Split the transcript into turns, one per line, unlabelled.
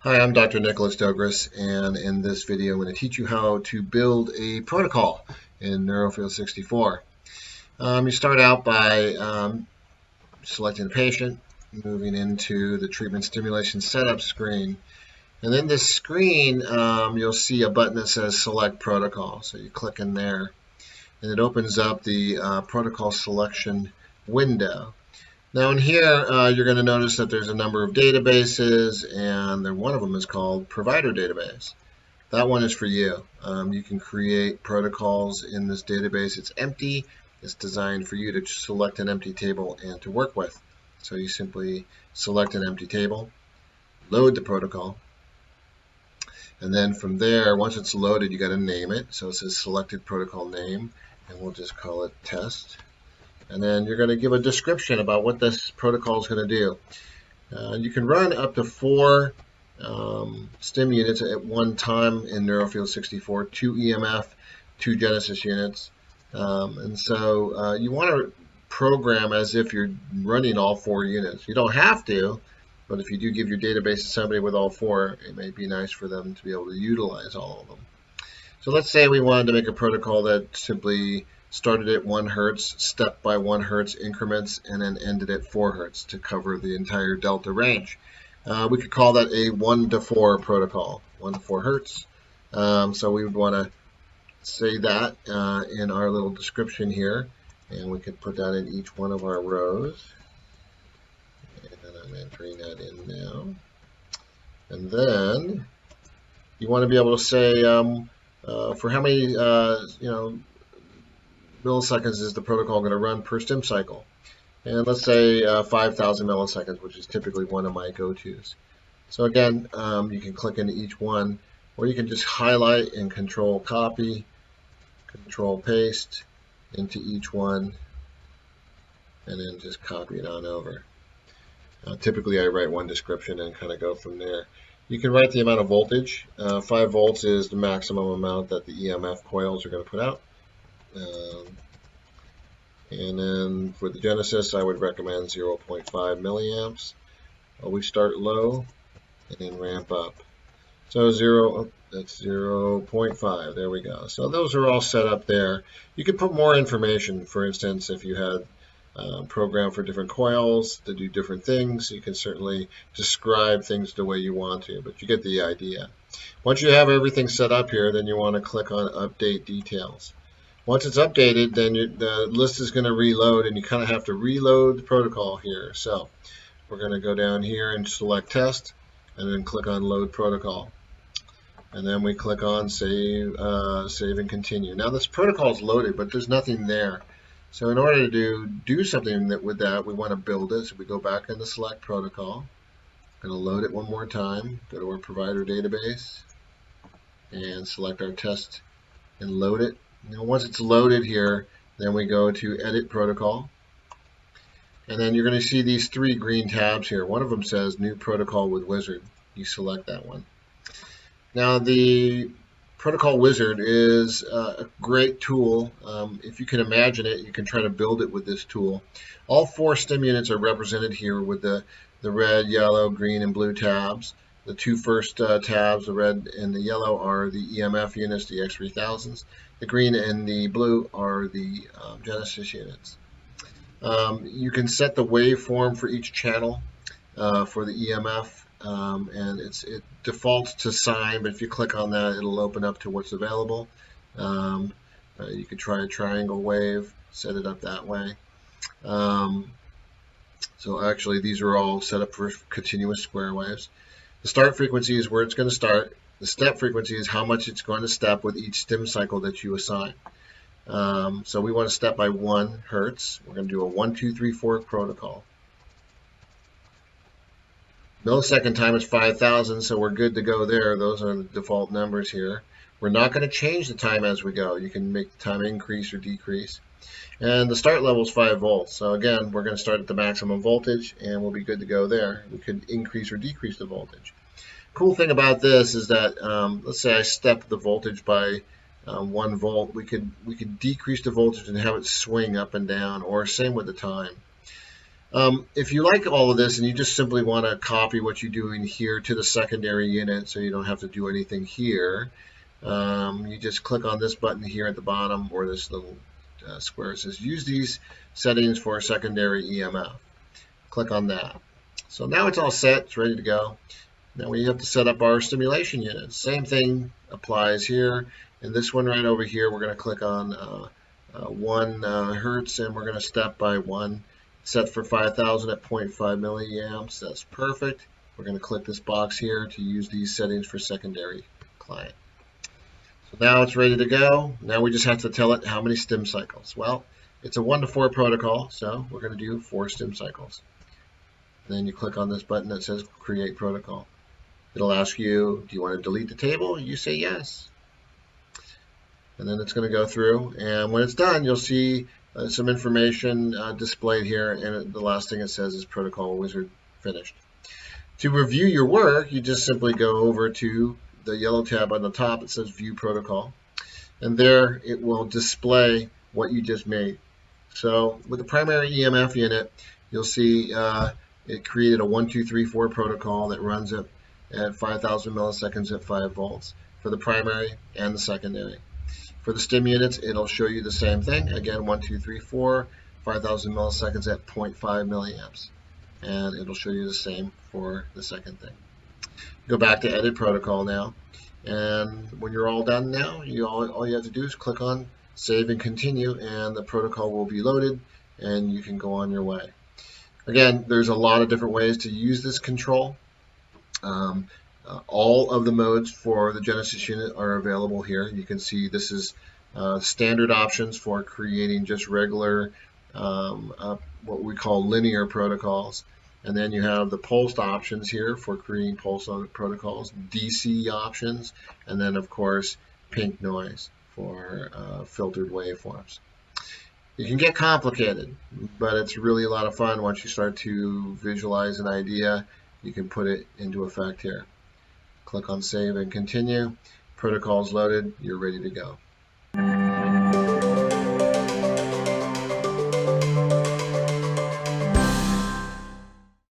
Hi, I'm Dr. Nicholas Douglas, and in this video I'm going to teach you how to build a protocol in Neurofield 64. You start out by selecting the patient, moving into the treatment stimulation setup screen, and in this screen you'll see a button that says Select Protocol. So you click in there, and it opens up the protocol selection window. Now in here, you're going to notice that there's a number of databases, and one of them is called Provider Database. That one is for you. You can create protocols in this database. It's empty. It's designed for you to select an empty table and to work with. So you simply select an empty table, load the protocol, and then from there, once it's loaded, you got to name it. So it says selected protocol name, and we'll just call it test. And then you're going to give a description about what this protocol is going to do. You can run up to 4 stim units at one time in Neurofield 64, 2 EMF, 2 Genesis units. And so you want to program as if you're running all 4 units. You don't have to, but if you do give your database to somebody with all 4, it may be nice for them to be able to utilize all of them. So let's say we wanted to make a protocol that simply started at 1 Hertz, stepped by 1 Hertz increments, and then ended at 4 Hertz to cover the entire delta range. We could call that a 1 to 4 protocol, 1 to 4 Hertz. So we would want to say that in our little description here, and we could put that in each one of our rows. And I'm entering that in now. And then you want to be able to say for how many milliseconds is the protocol going to run per stim cycle. And let's say 5,000 milliseconds, which is typically one of my go-tos. So again, you can click into each one, or you can just highlight and control copy, control paste into each one, and then just copy it on over. Typically I write one description and kind of go from there. You can write the amount of voltage. 5 volts is the maximum amount that the EMF coils are going to put out. And then for the Genesis, I would recommend 0.5 milliamps. Always start low and then ramp up. So that's 0.5. There we go. So those are all set up there. You could put more information. For instance, if you had programmed for different coils to do different things, you can certainly describe things the way you want to, but you get the idea. Once you have everything set up here, then you want to click on Update Details. Once it's updated, then the list is going to reload, and you kind of have to reload the protocol here. So we're going to go down here and select Test, and then click on Load Protocol. And then we click on Save and Continue. Now this protocol is loaded, but there's nothing there. So in order to do something with that, we want to build it. So we go back into Select Protocol. Going to load it one more time. Go to our Provider Database, and select our test and load it. Now once it's loaded here, then we go to Edit Protocol. And then you're going to see these 3 green tabs here. One of them says New Protocol with Wizard. You select that one. Now the Protocol Wizard is a great tool. If you can imagine it, you can try to build it with this tool. All 4 stim units are represented here with the red, yellow, green, and blue tabs. The 2 first tabs, the red and the yellow, are the EMF units, the X3000s. The green and the blue are the Genesis units. You can set the waveform for each channel for the EMF, and it defaults to sine, but if you click on that, it'll open up to what's available. You could try a triangle wave, set it up that way. So actually, these are all set up for continuous square waves. The start frequency is where it's going to start. The step frequency is how much it's going to step with each stim cycle that you assign. So we want to step by 1 Hertz. We're going to do a 1, 2, 3, 4 protocol. Millisecond time is 5,000, so we're good to go there. Those are the default numbers here. We're not going to change the time as we go. You can make the time increase or decrease. And the start level is 5 volts. So again, we're going to start at the maximum voltage, and we'll be good to go there. We could increase or decrease the voltage. Cool thing about this is that let's say I step the voltage by 1 volt. We could decrease the voltage and have it swing up and down, or same with the time. If you like all of this and you just simply want to copy what you're doing here to the secondary unit so you don't have to do anything here, you just click on this button here at the bottom, or this little square that says use these settings for secondary EMF. Click on that. So now it's all set, it's ready to go. Now we have to set up our stimulation unit. Same thing applies here. In this one right over here, we're going to click on 1 hertz, and we're going to step by 1. Set for 5,000 at 0.5 milliamps. That's perfect. We're going to click this box here to use these settings for secondary client. So now it's ready to go. Now we just have to tell it how many stim cycles. Well, it's a 1 to 4 protocol, so we're going to do 4 stim cycles. Then you click on this button that says Create Protocol. It'll ask you, do you want to delete the table? You say yes. And then it's going to go through, and when it's done, you'll see some information displayed here, and the last thing it says is Protocol Wizard finished. To review your work, you just simply go over to the yellow tab on the top that says View Protocol, and there it will display what you just made. So with the primary EMF unit, you'll see it created a 1, 2, 3, 4 protocol that runs at 5,000 milliseconds at 5 volts for the primary and the secondary. For the stim units, it'll show you the same thing. Again, 1, 2, 3, 4, 5,000 milliseconds at 0.5 milliamps. And it'll show you the same for the second thing. Go back to Edit Protocol now. And when you're all done now, all you have to do is click on Save and Continue, and the protocol will be loaded, and you can go on your way. Again, there's a lot of different ways to use this control. All of the modes for the Genesis unit are available here. You can see this is standard options for creating just regular, what we call linear protocols. And then you have the pulsed options here for creating pulse protocols, DC options, and then of course pink noise for filtered waveforms. It can get complicated, but it's really a lot of fun once you start to visualize an idea. You can put it into effect here. Click on Save and Continue. Protocol's loaded. You're ready to go.